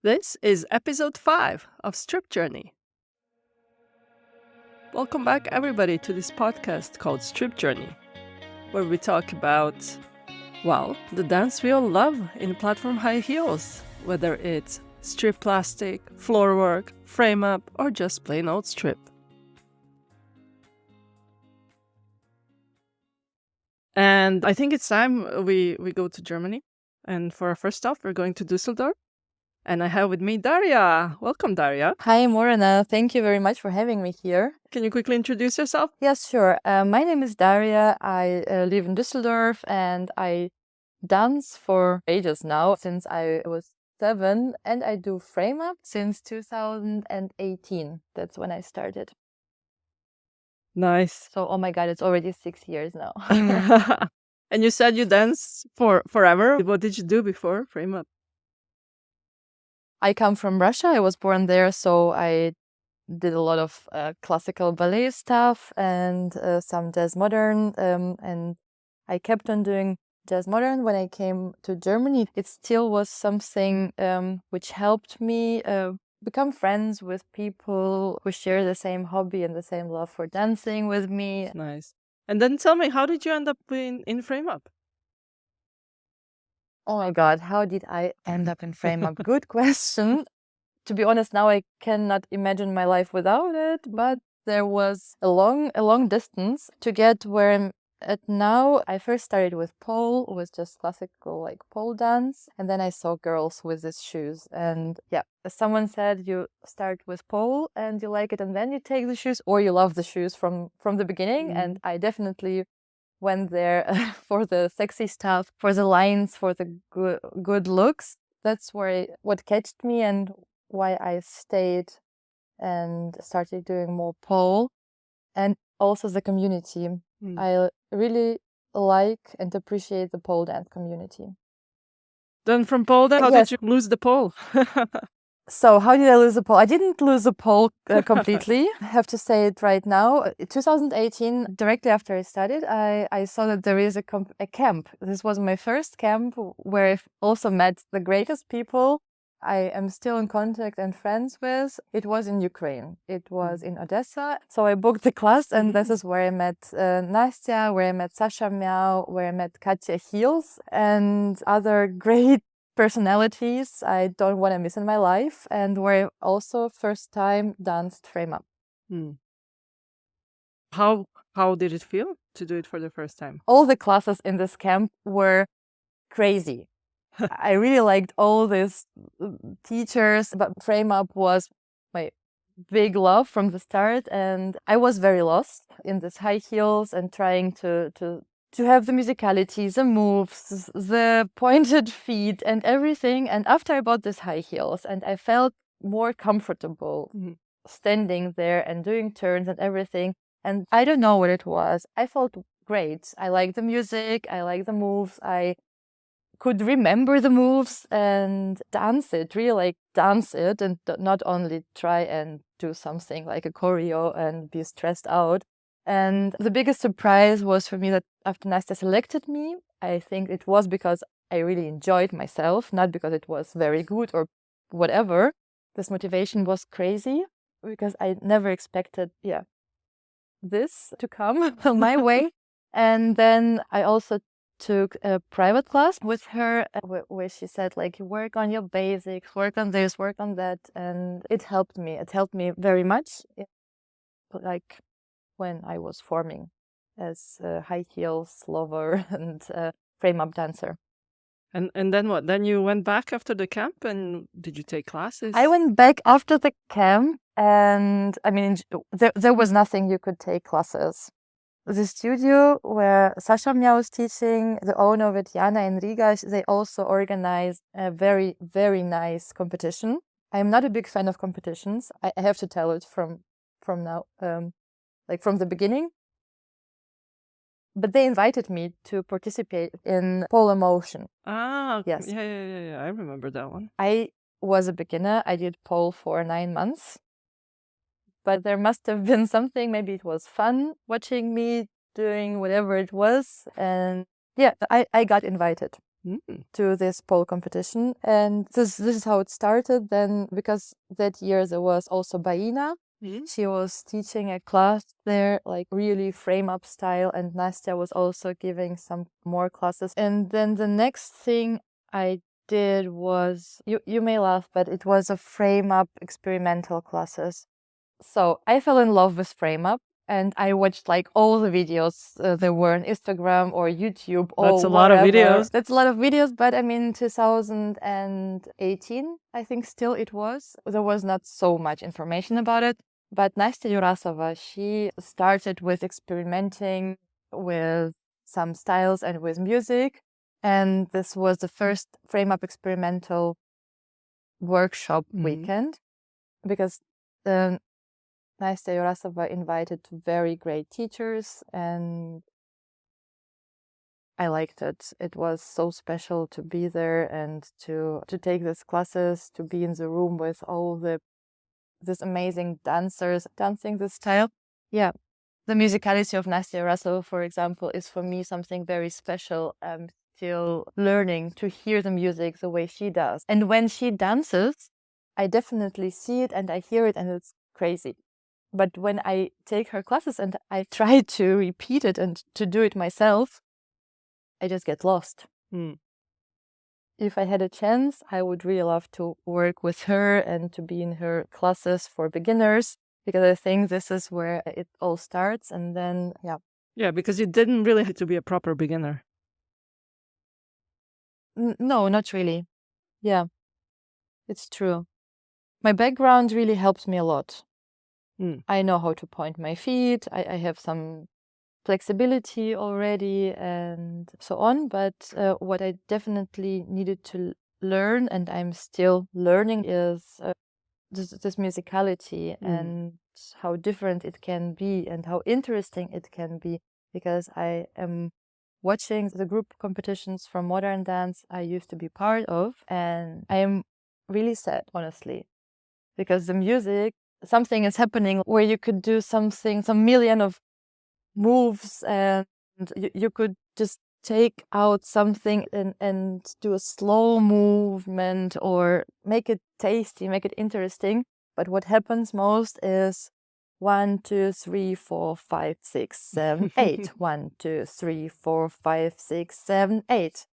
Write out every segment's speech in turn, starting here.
This is episode 5 of StripJourney. Welcome back, everybody, to this podcast called StripJourney, where we talk about, well, the dance we all love in platform high heels, whether it's strip plastic, floor work, frame up, or just plain old strip. And I think it's time we go to Germany. And for our first stop, we're going to Dusseldorf. And I have with me Daria. Welcome, Daria. Hi, Morana. Thank you very much for having me here. Can you quickly introduce yourself? Yes, sure. My name is Daria. I live in Dusseldorf and I dance for ages now, since I was 7, and I do frame up since 2018. That's when I started. Nice. So, oh my God, it's already 6 years now. And you said you dance for forever. What did you do before frame up? I come from Russia. I was born there, so I did a lot of classical ballet stuff and some jazz modern, and I kept on doing jazz modern. When I came to Germany, it still was something which helped me become friends with people who share the same hobby and the same love for dancing with me. Nice. And then tell me, how did you end up in frame up? Oh my God, how did I end up in frame up? Good question. To be honest, now I cannot imagine my life without it, but there was a long distance to get where I'm at now. I first started with pole, with just classical like pole dance, and then I saw girls with these shoes. And yeah, as someone said, you start with pole and you like it, and then you take the shoes, or you love the shoes from the beginning. And I definitely went there for the sexy stuff, for the lines, for the good looks. That's what catched me and why I stayed and started doing more pole, and also the community. I really like and appreciate the pole dance community. Then from pole dance, how did you lose the pole? So how did I lose the pole? I didn't lose the pole completely. I have to say it right now. 2018, directly after I started, I saw that there is a camp. This was my first camp where I also met the greatest people I am still in contact and friends with. It was in Ukraine. It was in Odessa. So I booked the class, and this is where I met Nastya, where I met Sasha Meow, where I met Katya Heels, and other great personalities I don't want to miss in my life, and where I also first time danced frame up. How did it feel to do it for the first time? All the classes in this camp were crazy. I really liked all these teachers, but frame up was my big love from the start, and I was very lost in these high heels and trying to have the musicality, the moves, the pointed feet and everything. And after I bought these high heels and I felt more comfortable standing there and doing turns and everything, and I don't know what it was, I felt great. I like the music, I like the moves, I could remember the moves and dance it, really like dance it, and not only try and do something like a choreo and be stressed out. And the biggest surprise was for me that after Nastya selected me, I think it was because I really enjoyed myself, not because it was very good or whatever. This motivation was crazy because I never expected, this to come my way. And then I also took a private class with her where she said, like, work on your basics, work on this, work on that. And it helped me. It helped me very much, like when I was forming as a high heels lover and frame up dancer. And then what? Then you went back after the camp, and did you take classes? I went back after the camp, and I mean, there was nothing you could take classes. The studio where Sasha Meow is teaching, the owner of it, Jana in Riga, they also organized a very, very nice competition. I'm not a big fan of competitions. I have to tell it from now, like from the beginning. But they invited me to participate in pole emotion. Ah, yes. Yeah. I remember that one. I was a beginner. I did pole for 9 months. But there must have been something, maybe it was fun watching me doing whatever it was. And yeah, I got invited. to this pole competition. And this is how it started. Then, because that year there was also Baina. She was teaching a class there, like really frame up style, and Nastya was also giving some more classes. And then the next thing I did was, you may laugh, but it was a frame up experimental classes. So I fell in love with frame up, and I watched like all the videos there were on Instagram or YouTube or That's a lot of videos. That's a lot of videos, but I mean 2018, I think still it was. There was not so much information about it. But Nastya Yurasova, she started with experimenting with some styles and with music. And this was the first frame up experimental workshop weekend, because Nastya Yurasova invited very great teachers, and I liked it. It was so special to be there and to take these classes, to be in the room with all these amazing dancers dancing this style. Yeah. The musicality of Nastya Yurasova, for example, is for me something very special. I'm still learning to hear the music the way she does. And when she dances, I definitely see it and I hear it, and it's crazy. But when I take her classes and I try to repeat it and to do it myself, I just get lost. If I had a chance, I would really love to work with her and to be in her classes for beginners, because I think this is where it all starts. And then, Yeah, because you didn't really have to be a proper beginner. No, not really. Yeah, it's true. My background really helps me a lot. I know how to point my feet. I have some flexibility already and so on. But what I definitely needed to learn, and I'm still learning, is this musicality and how different it can be and how interesting it can be. Because I am watching the group competitions from modern dance I used to be part of, and I am really sad, honestly, because the music, something is happening where you could do something, some million of moves, and you could just take out something and do a slow movement or make it tasty, make it interesting. But what happens most is 1, 2, 3, 4, 5, 6, 7, 8. 1, 2, 3, 4, 5, 6, 7, 8.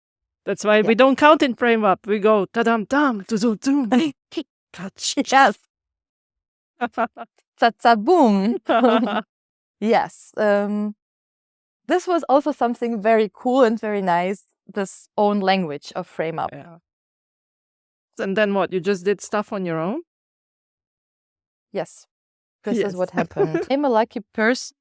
That's why we don't count in frame up. We go ta-dam, tam, to zoom, catch. Yes. Ta-ta, boom. Yes. This was also something very cool and very nice, this own language of frame up. Yeah. And then what? You just did stuff on your own? Yes. This is what happened. I'm a lucky person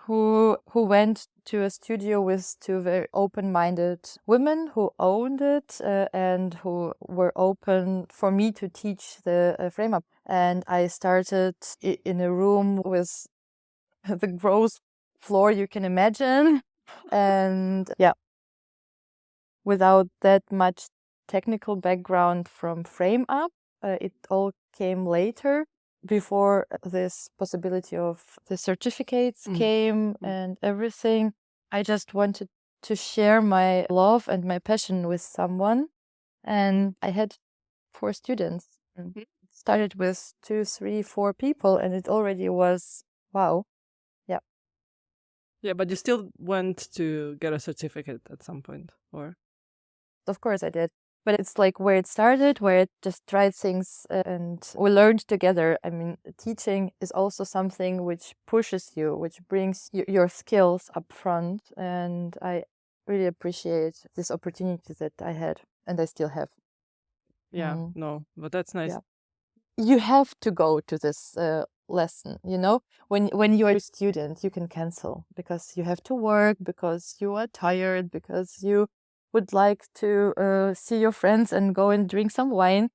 who went to a studio with two very open-minded women who owned it and who were open for me to teach the frame up. And I started in a room with the gross floor you can imagine, and without that much technical background from frame up. It all came later, before this possibility of the certificates came and everything. I just wanted to share my love and my passion with someone, and I had 4 students. It started with 2, 3, 4 people, and it already was wow. Yeah, but you still went to get a certificate at some point, or? Of course I did. But it's like where it started, where it just tried things and we learned together. I mean, teaching is also something which pushes you, which brings your skills up front. And I really appreciate this opportunity that I had and I still have. Yeah, no, but that's nice. Yeah. You have to go to this lesson, you know? When you're a student, you can cancel because you have to work, because you are tired, because you would like to see your friends and go and drink some wine.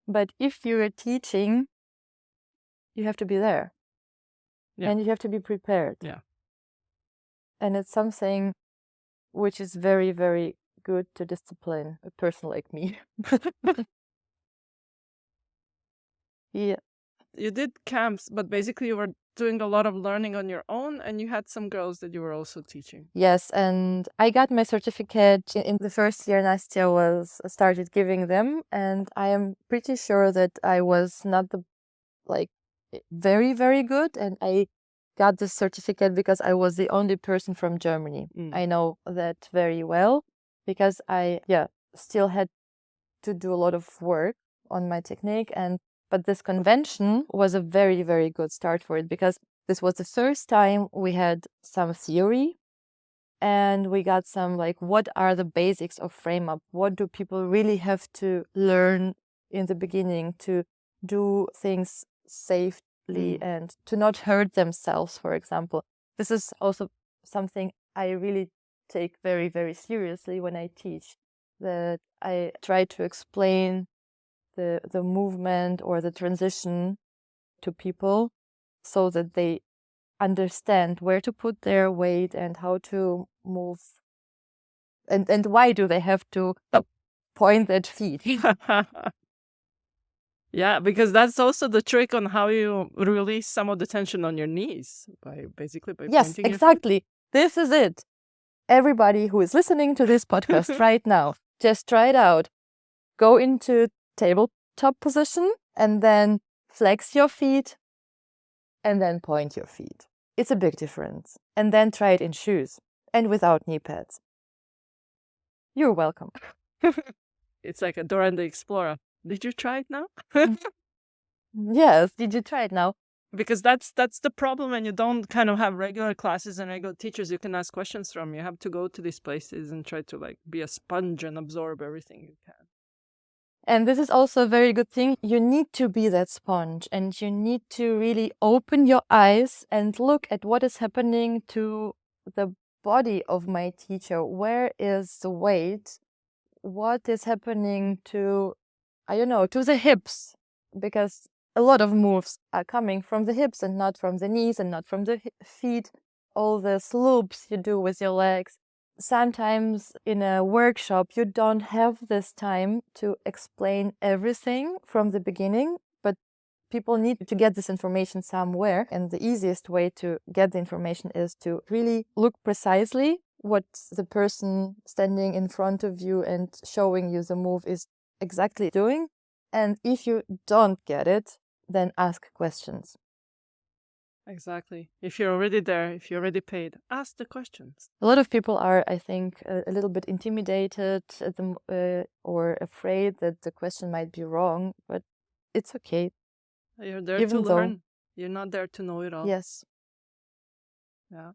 But if you're teaching, you have to be there. And you have to be prepared. Yeah. And it's something which is very, very good to discipline a person like me. Yeah. You did camps, but basically you were doing a lot of learning on your own, and you had some girls that you were also teaching. Yes, and I got my certificate in the first year Nastya was started giving them, and I am pretty sure that I was not the very, very good, and I got this certificate because I was the only person from Germany. I know that very well because I still had to do a lot of work on my technique, but this convention was a very, very good start for it because this was the first time we had some theory and we got some what are the basics of frame up? What do people really have to learn in the beginning to do things safely and to not hurt themselves, for example? This is also something I really take very, very seriously when I teach, that I try to explain the movement or the transition to people so that they understand where to put their weight and how to move and why do they have to point their feet. Yeah, because that's also the trick on how you release some of the tension on your knees by yes, pointing exactly. your feet. This is it. Everybody who is listening to this podcast right now, just try it out. Go into tabletop position and then flex your feet and then point your feet. It's a big difference. And then try it in shoes and without knee pads. You're welcome. It's like a Dora and the Explorer. Did you try it now? Yes, did you try it now? Because that's the problem when you don't kind of have regular classes and regular teachers you can ask questions from. You have to go to these places and try to be a sponge and absorb everything you can. And this is also a very good thing. You need to be that sponge and you need to really open your eyes and look at what is happening to the body of my teacher. Where is the weight? What is happening to, to the hips? Because a lot of moves are coming from the hips and not from the knees and not from the feet. All the loops you do with your legs. Sometimes in a workshop, you don't have this time to explain everything from the beginning, but people need to get this information somewhere. And the easiest way to get the information is to really look precisely what the person standing in front of you and showing you the move is exactly doing. And if you don't get it, then ask questions. Exactly. If you're already there, if you're already paid, ask the questions. A lot of people are, I think, a little bit intimidated or afraid that the question might be wrong, but it's okay. You're there to learn. You're not there to know it all. Yes. Yeah.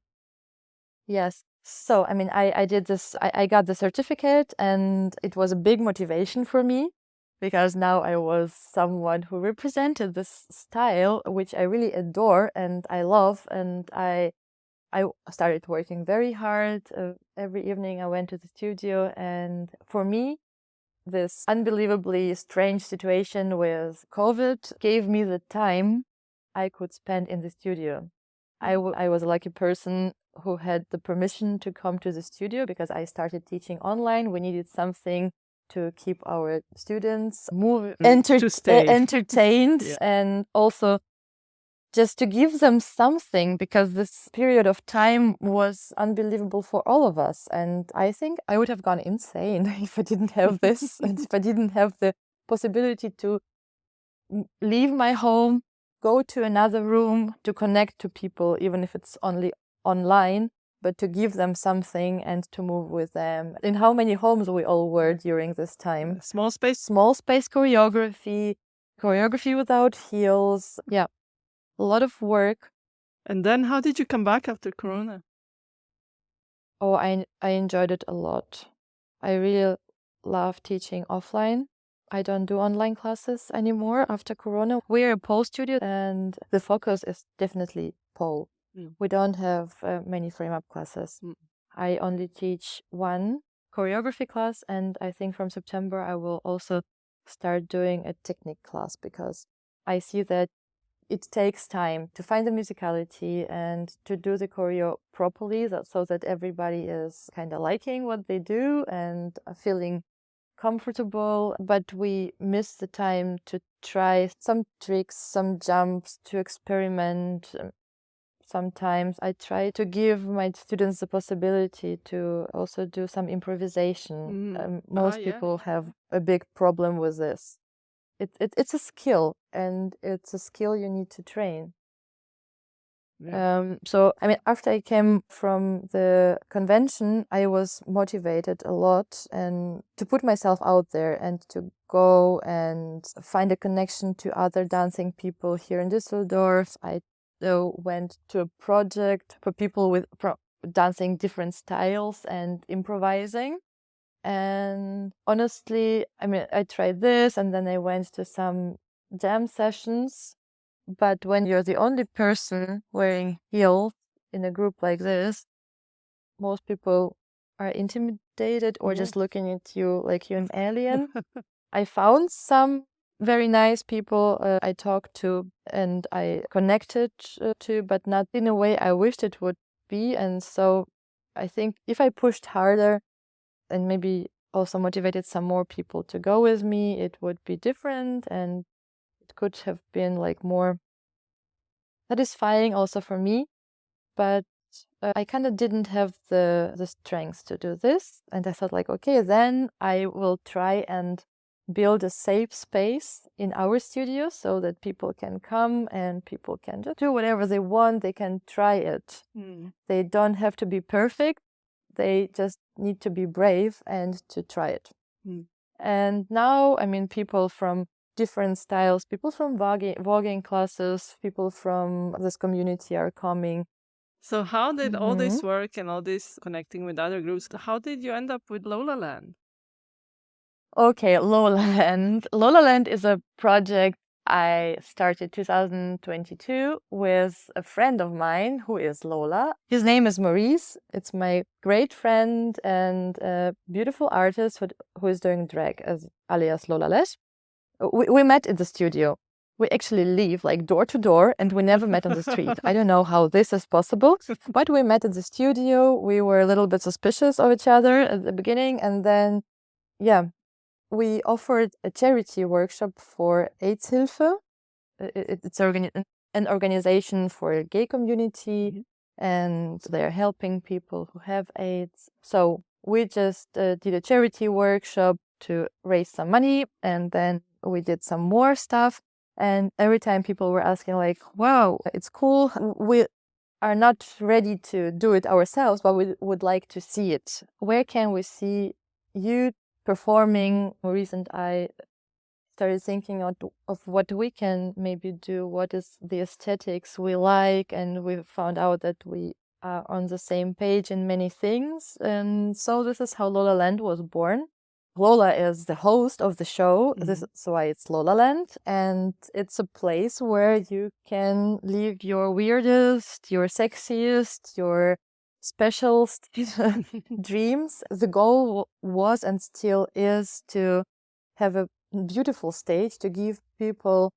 Yes. So, I mean, I did this, I got the certificate and it was a big motivation for me because now I was someone who represented this style, which I really adore and I love. And I started working very hard. Every evening I went to the studio. And for me, this unbelievably strange situation with COVID gave me the time I could spend in the studio. I was a lucky person who had the permission to come to the studio because I started teaching online. We needed something to keep our students entertained Yeah. and also just to give them something, because this period of time was unbelievable for all of us. And I think I would have gone insane if I didn't have this and if I didn't have the possibility to leave my home, go to another room, to connect to people, even if it's only online, but to give them something and to move with them. In how many homes we all were during this time. Small space choreography without heels. Yeah, a lot of work. And then how did you come back after Corona? Oh, I enjoyed it a lot. I really love teaching offline. I don't do online classes anymore after Corona. We're a pole studio and the focus is definitely pole. We don't have many frame-up classes. I only teach one choreography class, and I think from September I will also start doing a technique class because I see that it takes time to find the musicality and to do the choreo properly so that everybody is kind of liking what they do and feeling comfortable, but we miss the time to try some tricks, some jumps, to experiment. sometimes I try to give my students the possibility to also do some improvisation. Most people have a big problem with this. It's a skill, and it's a skill you need to train. So, I mean, after I came from the convention, I was motivated a lot and to put myself out there and to go and find a connection to other dancing people here in Dusseldorf. I went to a project for people with dancing different styles and improvising. And honestly, I mean, I tried this and then I went to some jam sessions. But when you're the only person wearing heels in a group like this, most people are intimidated or just looking at you like you're an alien. I found some very nice people I talked to and I connected to, but not in a way I wished it would be. And so I think if I pushed harder and maybe also motivated some more people to go with me, it would be different and it could have been like more satisfying also for me. But I kind of didn't have the strength to do this. And I thought like, okay, then I will try and build a safe space in our studio so that people can come and people can just do whatever they want. They can try it. They don't have to be perfect. They just need to be brave and to try it. And now, I mean, people from different styles, people from voguing classes, people from this community are coming. So how did all this work and all this connecting with other groups, how did you end up with Lola Land? Okay, Lola Land. Lola Land is a project I started 2022 with a friend of mine who is Lola. His name is Maurice. It's my great friend and a beautiful artist who is doing drag as alias Lola Land. We met in the studio. We actually live like door to door and we never met on the street. I don't know how this is possible, but we met in the studio. We were a little bit suspicious of each other at the beginning. And then, yeah, we offered a charity workshop for Aidshilfe. It's an organization for a gay community and they're helping people who have AIDS. So we just did a charity workshop to raise some money and then we did some more stuff. And every time people were asking like, wow, it's cool. We are not ready to do it ourselves, but we would like to see it. Where can we see you performing? Maurice and I started thinking of what we can maybe do, what is the aesthetics we like, and we found out that we are on the same page in many things. And so this is how Lola Land was born. Lola is the host of the show. This is why it's Lola Land. And it's a place where you can live your weirdest, your sexiest, your special dreams. The goal was and still is to have a beautiful stage, to give people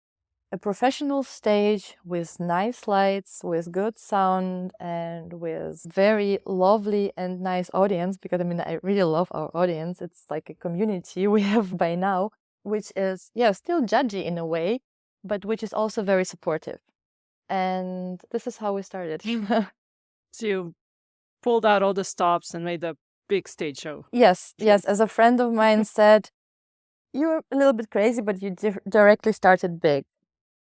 a professional stage with nice lights, with good sound, and with very lovely and nice audience. Because I mean, I really love our audience. It's like a community we have by now, which is, yeah, still judgy in a way, but which is also very supportive. And this is how we started. So you pulled out all the stops and made a big stage show. Yes. As a friend of mine said, you're a little bit crazy, but you directly started big.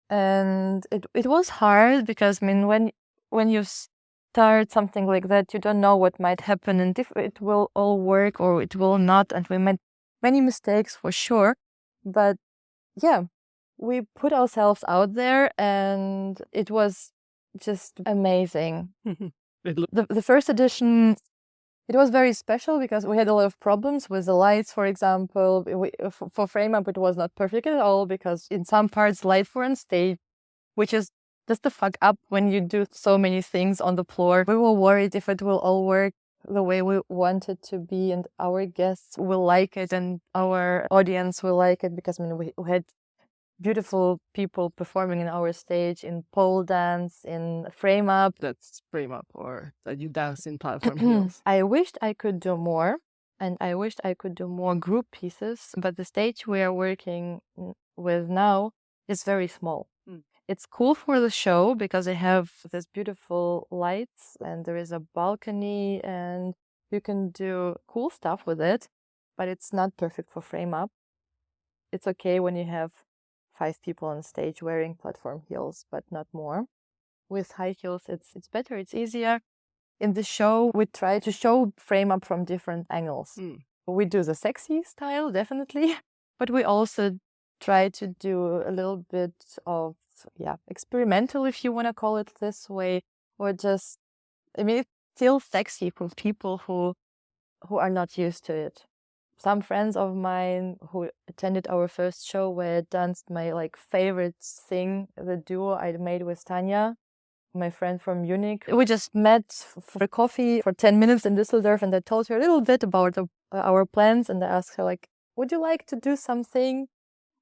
And it was hard because, I mean, when you start something like that, you don't know what might happen and if it will all work or it will not. And we made many mistakes for sure. But yeah, we put ourselves out there and it was just amazing. The first edition, it was very special because we had a lot of problems with the lights, for example. For frame up, it was not perfect at all because in some parts lights were on stage, which is just the fuck up when you do so many things on the floor. We were worried if it will all work the way we want it to be and our guests will like it and our audience will like it because I mean, we had beautiful people performing in our stage in pole dance, in frame up. That's frame up, or that you dance in platform heels. I wished I could do more, and I wished I could do more group pieces, but the stage we are working with now is very small. It's cool for the show because they have this beautiful lights and there is a balcony and you can do cool stuff with it, but it's not perfect for frame up. It's okay when you have 5 people on stage wearing platform heels, but not more. With high heels, it's better, it's easier. In the show, we try to show frame up from different angles. We do the sexy style, definitely, but we also try to do a little bit of, experimental, if you want to call it this way, or just, it's still sexy for people who are not used to it. Some friends of mine who attended our first show where I danced my favorite thing, the duo I made with Tanya, my friend from Munich. We just met for coffee for 10 minutes in Dusseldorf, and I told her a little bit about our plans, and I asked her, would you like to do something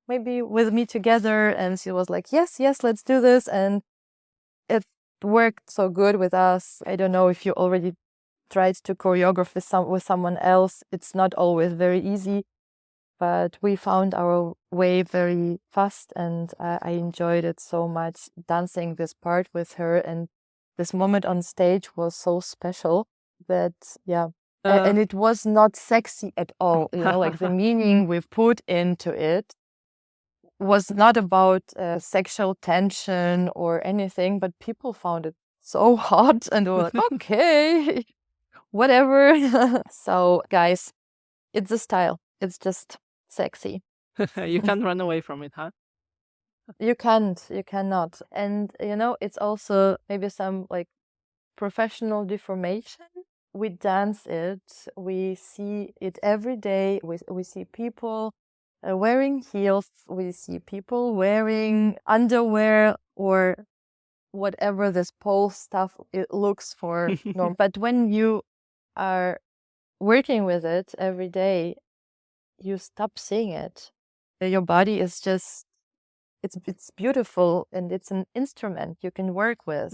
maybe with me together? And she was like, yes, let's do this. And it worked so good with us. I don't know if you already tried to choreograph with someone else. It's not always very easy, but we found our way very fast, and I enjoyed it so much dancing this part with her. And this moment on stage was so special that, and it was not sexy at all. The meaning we put into it was not about sexual tension or anything, but people found it so hot and they were like, okay, whatever. So guys, it's a style. It's just sexy. You can't run away from it, huh? You cannot. And it's also maybe some professional deformation. We dance it, we see it every day. We see people wearing heels, we see people wearing underwear or whatever this pole stuff it looks for normal. But when you are working with it every day, you stop seeing it. Your body is just, it's beautiful, and it's an instrument you can work with.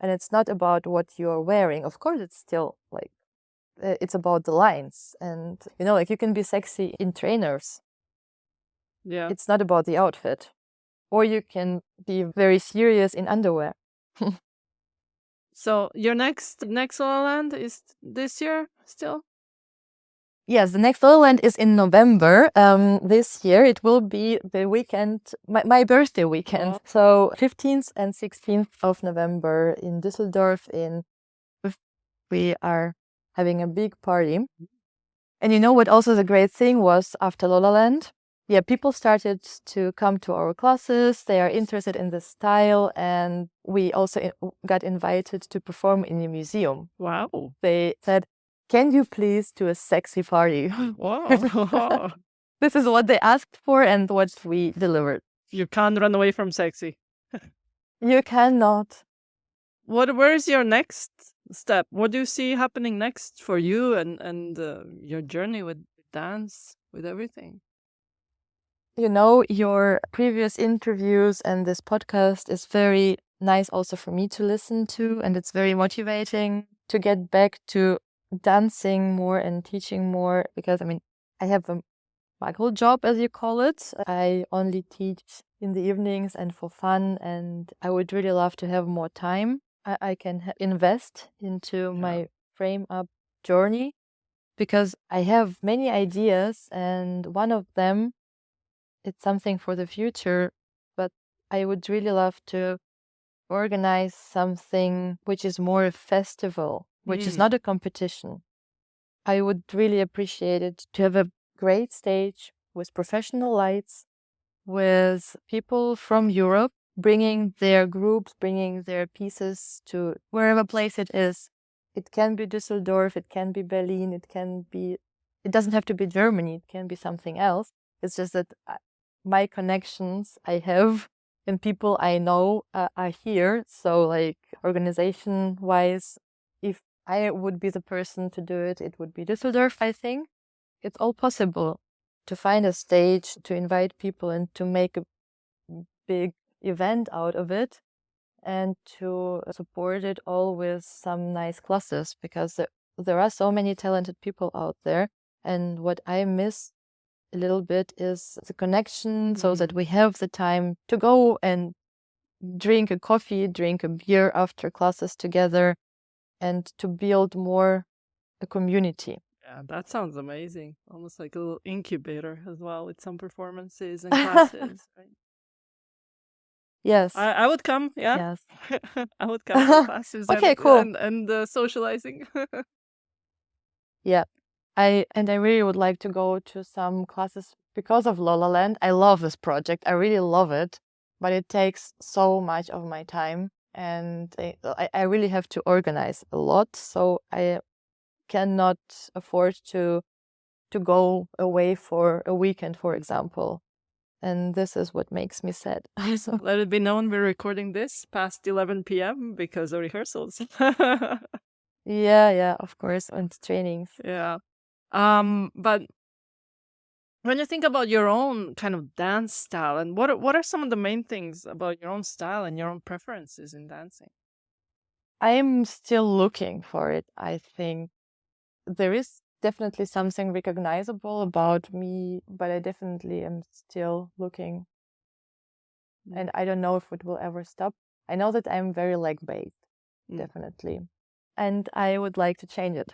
And it's not about what you're wearing. Of course, it's still it's about the lines. And, you can be sexy in trainers. Yeah. It's not about the outfit. Or you can be very serious in underwear. So your next Lola Land is this year still? Yes, the next Lola Land is in November. This year it will be the weekend, my birthday weekend. Oh. So 15th and 16th of November in Dusseldorf. We are having a big party. And what also the great thing was after Lola Land? Yeah, people started to come to our classes. They are interested in the style, and we also got invited to perform in a museum. Wow. They said, can you please do a sexy party? Wow. This is what they asked for and what we delivered. You can't run away from sexy. You cannot. Where is your next step? What do you see happening next for you and your journey with dance, with everything? Your previous interviews and this podcast is very nice also for me to listen to, and it's very motivating to get back to dancing more and teaching more, because I have a magical job, as you call it. I only teach in the evenings and for fun, and I would really love to have more time I can invest into my frame up journey, because I have many ideas, and one of them, it's something for the future, but I would really love to organize something which is more a festival, which is not a competition. I would really appreciate it to have a great stage with professional lights, with people from Europe bringing their groups, bringing their pieces to wherever place it is. It can be Dusseldorf, it can be Berlin, it doesn't have to be Germany, it can be something else. It's just that my connections I have and people I know are here. So organization-wise, if I would be the person to do it, it would be Dusseldorf, I think. It's all possible to find a stage, to invite people and to make a big event out of it, and to support it all with some nice classes, because there are so many talented people out there. And what I miss a little bit is the connection, so that we have the time to go and drink a coffee, drink a beer after classes together, and to build more a community. Yeah, that sounds amazing. Almost like a little incubator as well with some performances and classes, right? Yes. I would come, yeah. Yes. I would come for classes Okay, cool. and socializing. Yeah. I really would like to go to some classes because of Lola Land. I love this project. I really love it, but it takes so much of my time, and I really have to organize a lot, so I cannot afford to go away for a weekend, for example. And this is what makes me sad. So, Let it be known we're recording this past 11 p.m. because of rehearsals. yeah, of course, and trainings. Yeah. But when you think about your own kind of dance style, and what are some of the main things about your own style and your own preferences in dancing? I'm still looking for it. I think there is definitely something recognizable about me, but I definitely am still looking. And I don't know if it will ever stop. I know that I'm very leg-based, definitely. And I would like to change it.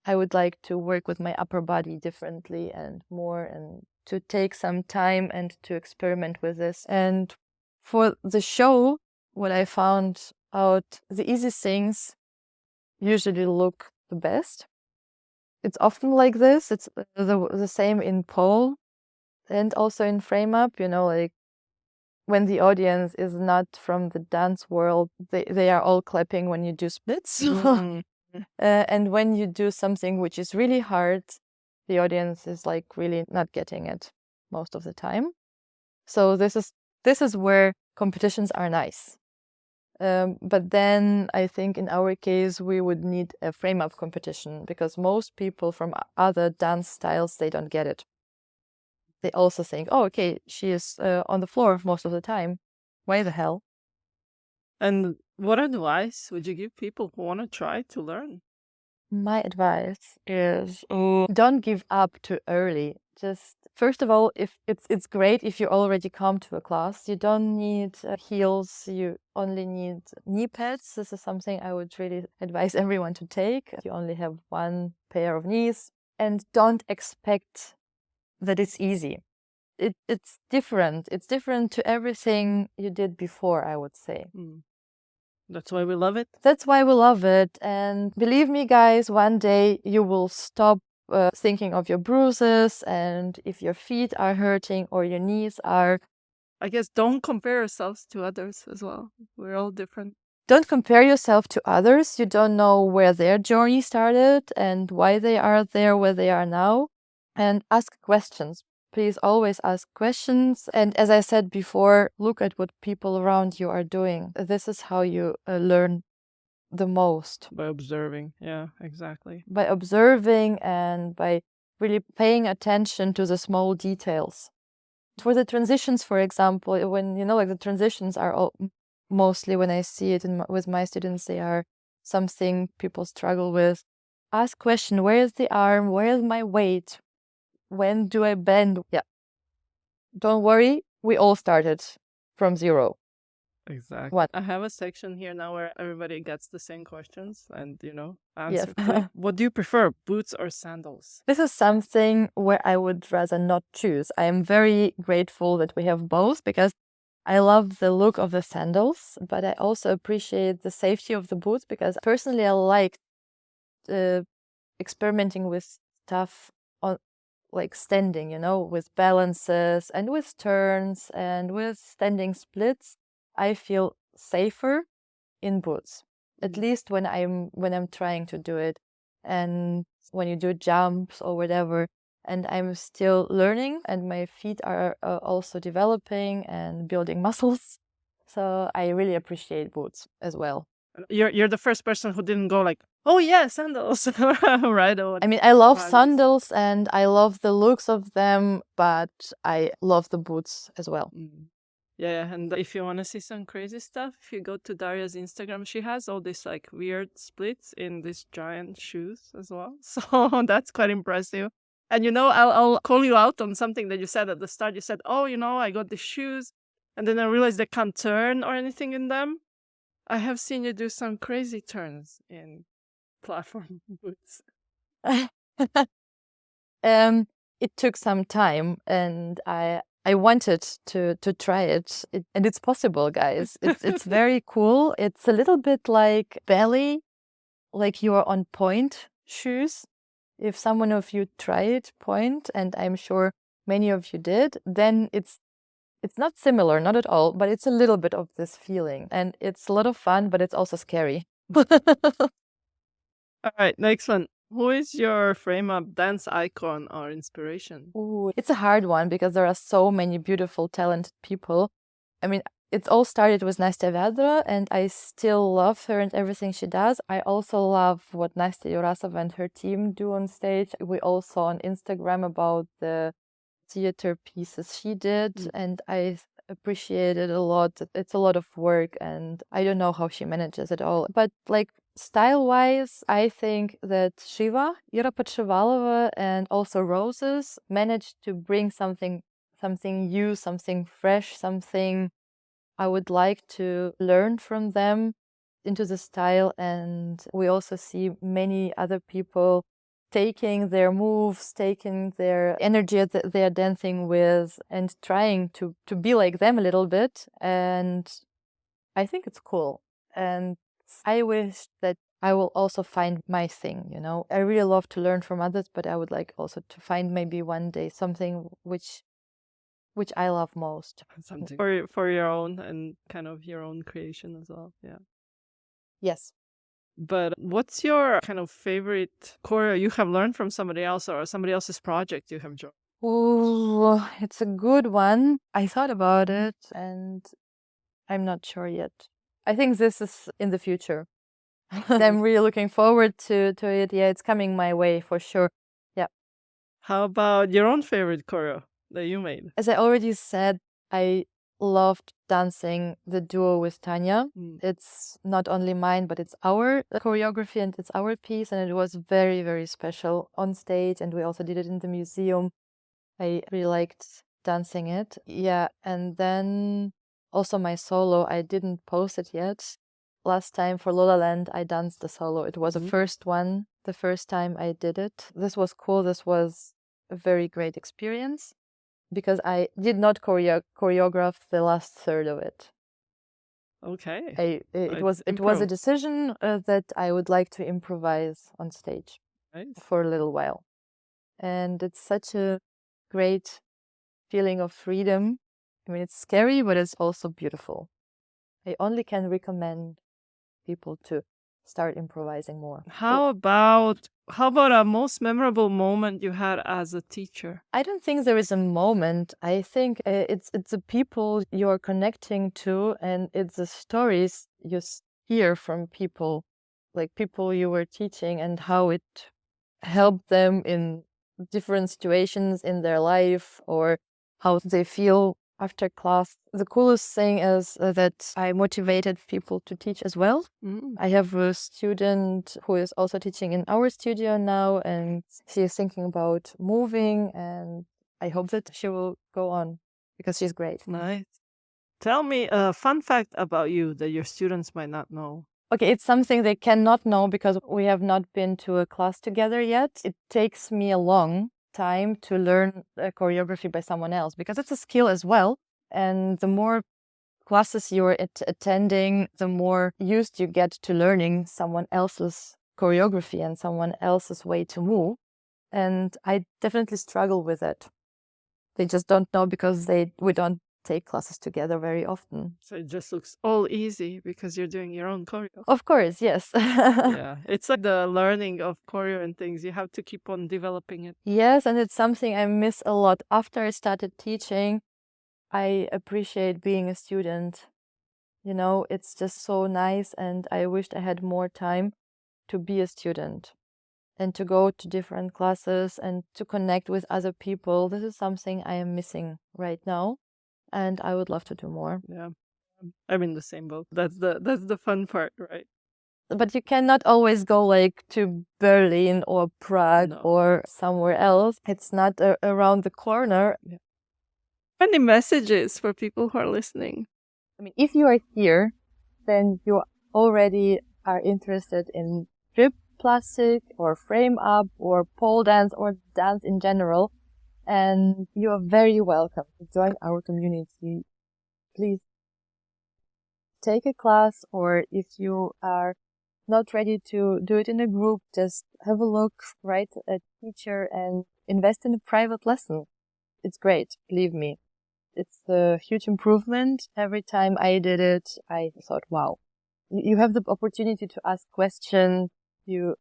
I would like to work with my upper body differently and more, and to take some time and to experiment with this. And for the show, what I found out, the easy things usually look the best. It's often like this. It's the same in pole and also in frame up, like when the audience is not from the dance world, they are all clapping when you do splits. And when you do something which is really hard, the audience is like really not getting it most of the time. So this is where competitions are nice. But then I think in our case, we would need a frame-up competition, because most people from other dance styles, they don't get it. They also think, oh, okay, she is on the floor most of the time. Why the hell? And what advice would you give people who want to try to learn? My advice is don't give up too early. Just first of all, if it's great if you already come to a class. You don't need heels. You only need knee pads. This is something I would really advise everyone to take. You only have one pair of knees, and don't expect that it's easy. It's different. It's different to everything you did before, I would say. That's why we love it. That's why we love it. And believe me, guys, one day you will stop thinking of your bruises, and if your feet are hurting or your knees are. I guess don't compare yourselves to others as well. We're all different. Don't compare yourself to others. You don't know where their journey started and why they are there where they are now. And ask questions. Please always ask questions. And as I said before, look at what people around you are doing. This is how you learn the most. By observing. Yeah, exactly. By observing and by really paying attention to the small details. For the transitions, for example, when, like the transitions are all, mostly when I see it with my students, they are something people struggle with. Ask question, where is the arm? Where is my weight? When do I bend? Yeah. Don't worry, we all started from zero. Exactly. What? I have a section here now where everybody gets the same questions and, Yes. answer. What do you prefer, boots or sandals? This is something where I would rather not choose. I am very grateful that we have both, because I love the look of the sandals, but I also appreciate the safety of the boots, because personally I like experimenting with stuff on like standing, with balances and with turns and with standing splits. I feel safer in boots, at least when I'm trying to do it, and when you do jumps or whatever. And I'm still learning, and my feet are also developing and building muscles. So I really appreciate boots as well. You're the first person who didn't go like, oh yeah, sandals, right? I mean, I love sandals and I love the looks of them, but I love the boots as well. Yeah, and if you want to see some crazy stuff, if you go to Daria's Instagram, she has all these like weird splits in these giant shoes as well. So that's quite impressive. And I'll call you out on something that you said at the start. You said, oh, I got the shoes And then I realized they can't turn or anything in them. I have seen you do some crazy turns in platform boots. It took some time, and I wanted to try it. And it's possible, guys. It's very cool. It's a little bit like ballet, like you are on point shoes. If someone of you tried point, and I'm sure many of you did, then it's not similar, not at all, but it's a little bit of this feeling, and it's a lot of fun, but it's also scary. All right, next one. Who is your frame up dance icon or inspiration? Ooh, it's a hard one because there are so many beautiful, talented people. I mean, it all started with Nastya Vedra, and I still love her and everything she does. I also love what Nastya Yurasova and her team do on stage. We all saw on Instagram about the theater pieces she did, and I appreciate it a lot. It's a lot of work, and I don't know how she manages it all. But like style-wise, I think that Shiva, Ira Podshivalova, and also Roses managed to bring something new, something fresh, something I would like to learn from them into the style. And we also see many other people taking their moves, taking their energy that they're dancing with, and trying to be like them a little bit. And I think it's cool. And I wish that I will also find my thing, you know. I really love to learn from others, but I would like also to find maybe one day something which I love most. Something for your own and kind of your own creation as well. Yeah. Yes. But what's your kind of favorite choreo you have learned from somebody else or somebody else's project you have joined? Oh, it's a good one. I thought about it and I'm not sure yet. I think this is in the future. I'm really looking forward to it. Yeah, it's coming my way for sure. Yeah. How about your own favorite choreo that you made? As I already said, I loved dancing the duo with Tanya. It's not only mine, but it's our choreography and it's our piece. And it was very, very special on stage. And we also did it in the museum. I really liked dancing it. Yeah. And then also my solo, I didn't post it yet. Last time for Lola Land, I danced the solo. It was the first one, the first time I did it. This was cool. This was a very great experience because I did not choreograph the last third of it. Okay. It was a decision that I would like to improvise on stage for a little while. And it's such a great feeling of freedom. I mean, it's scary, but it's also beautiful. I only can recommend people to start improvising more. How about a most memorable moment you had as a teacher? I don't think there is a moment. I think it's the people you're connecting to, and it's the stories you hear from people, like people you were teaching, and how it helped them in different situations in their life, or how they feel after class. The coolest thing is that I motivated people to teach as well. I have a student who is also teaching in our studio now, and she is thinking about moving, and I hope that she will go on because she's great. Nice. Tell me a fun fact about you that your students might not know. Okay, it's something they cannot know because we have not been to a class together yet. It takes me a long time to learn choreography by someone else because it's a skill as well. And the more classes you're attending, the more used you get to learning someone else's choreography and someone else's way to move. And I definitely struggle with it. They just don't know because we don't take classes together very often. So it just looks all easy because you're doing your own choreo. Of course, yes. Yeah, it's like the learning of choreo and things. You have to keep on developing it. Yes, and it's something I miss a lot. After I started teaching, I appreciate being a student. You know, it's just so nice, and I wished I had more time to be a student and to go to different classes and to connect with other people. This is something I am missing right now, and I would love to do more. Yeah, I'm in the same boat. That's the fun part, right? But you cannot always go like to Berlin or Prague or somewhere else. It's not around the corner. Yeah. Any messages for people who are listening? I mean, if you are here, then you already are interested in strip plastic or frame up or pole dance or dance in general. And you are very welcome to join our community. Please take a class, or if you are not ready to do it in a group, just have a look, write a teacher and invest in a private lesson. It's great, believe me. It's a huge improvement. Every time I did it, I thought, wow, you have the opportunity to ask questions. You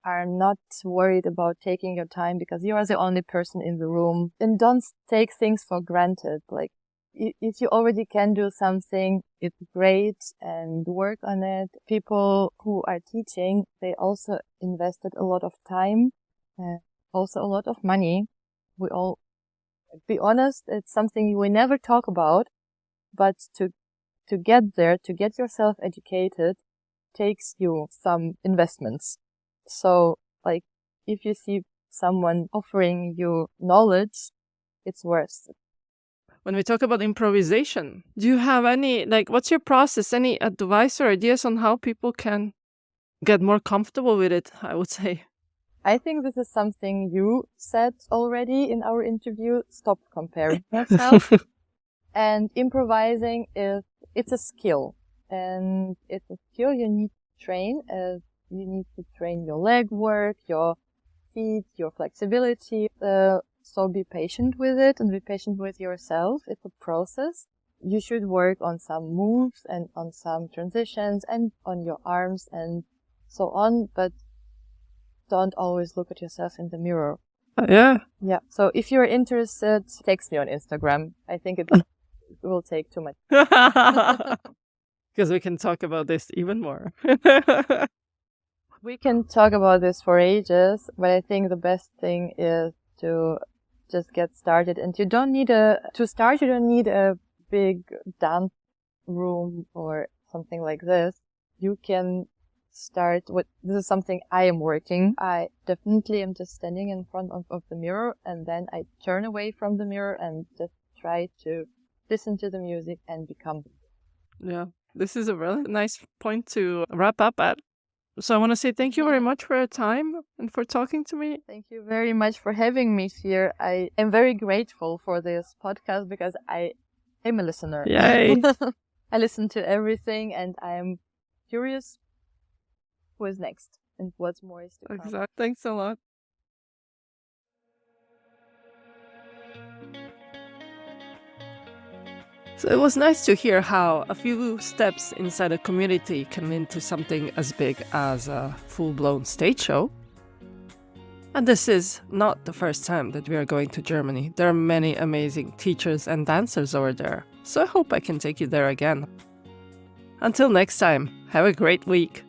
are not worried about taking your time because you are the only person in the room. And don't take things for granted. Like, if you already can do something, it's great, and work on it. People who are teaching, they also invested a lot of time, also a lot of money. We all, be honest, it's something we never talk about, but to get there, to get yourself educated, takes you some investments. So, like, if you see someone offering you knowledge, it's worth it. When we talk about improvisation, do you have any, what's your process? Any advice or ideas on how people can get more comfortable with it, I would say? I think this is something you said already in our interview. Stop comparing yourself. And improvising it's a skill. And it's a skill you need to train. You need to train your leg work, your feet, your flexibility. So be patient with it and be patient with yourself. It's a process. You should work on some moves and on some transitions and on your arms and so on, but don't always look at yourself in the mirror. Yeah. Yeah. So if you're interested, text me on Instagram. I think it will take too much. Because we can talk about this even more. We can talk about this for ages, but I think the best thing is to just get started. And you don't need a big dance room or something like this. You can start with, this is something I am working. I definitely am just standing in front of the mirror, and then I turn away from the mirror and just try to listen to the music and become. Yeah, this is a really nice point to wrap up at. So I want to say thank you very much for your time and for talking to me. Thank you very much for having me here. I am very grateful for this podcast because I am a listener. Yay! I listen to everything and I'm curious what's next and what's more is to come. Exactly. Thanks a lot. So it was nice to hear how a few steps inside a community can lead to something as big as a full-blown stage show. And this is not the first time that we are going to Germany. There are many amazing teachers and dancers over there, so I hope I can take you there again. Until next time, have a great week.